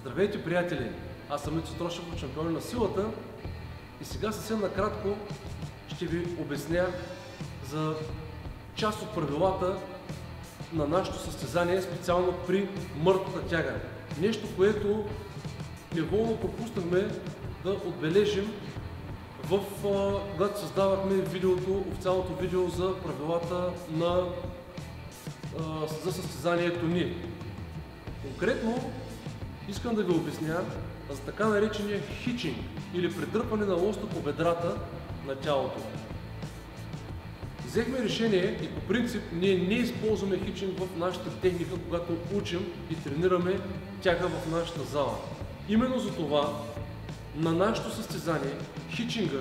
Здравейте, приятели! Аз съм Ицо Трошев от Шампиони на силата и сега съвсем накратко ще ви обясня за част от правилата на нашето състезание, специално при мъртвата тяга. Нещо, което неволно пропуснахме да отбележим когато създавахме видеото, официалното видео за правилата за състезанието ни. Конкретно искам да ви обясня за така наречения хичинг или придърпване на лоста по бедрата на тялото. Взехме решение и по принцип ние не използваме хичинг в нашата техника, когато учим и тренираме тяга в нашата зала. Именно за това на нашето състезание хичинга,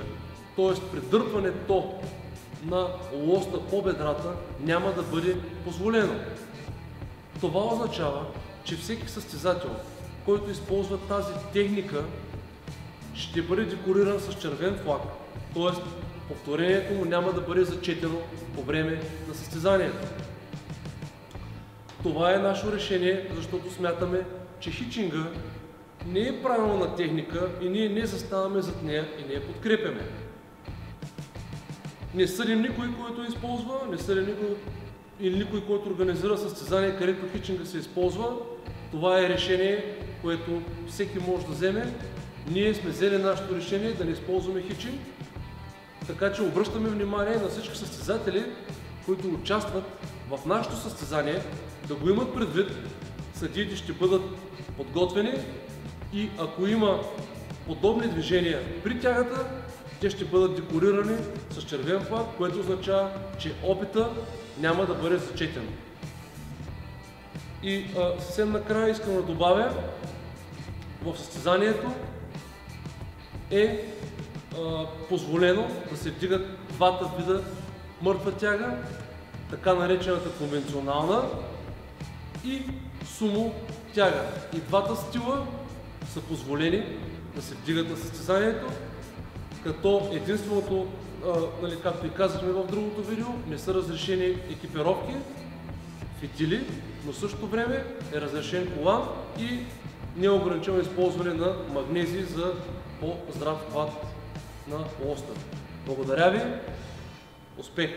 т.е. придърпването на лоста по бедрата, няма да бъде позволено. Това означава, че всеки състезател, който използва тази техника, ще бъде декориран с червен флаг, т.е. повторението му няма да бъде зачетено по време на състезанието. Това е наше решение, защото смятаме, че хичинга не е правилна техника и ние не заставаме зад нея и не я подкрепяме. Не съдим никой, който използва, не съдим никой, който организира състезание, където хичинга се използва. Това е решение, което всеки може да вземе. Ние сме взели нашето решение да не използваме хичинг, така че обръщаме внимание на всички състезатели, които участват в нашето състезание, да го имат предвид. Съдиите ще бъдат подготвени и ако има подобни движения при тягата, те ще бъдат декорирани с червен флаг, което означава, че опита няма да бъде зачетен. И съвсем накрая искам да добавя, в състезанието е позволено да се вдигат двата вида мъртва тяга, така наречената конвенционална и сумо тяга. И двата стила са позволени да се вдигат на състезанието, като единственото, както и казахме в другото видео, не са разрешени екипировки, фитили, но в същото време е разрешен колан и не е ограничено използване на магнези за по-здрав хват на лоста. Благодаря ви! Успех!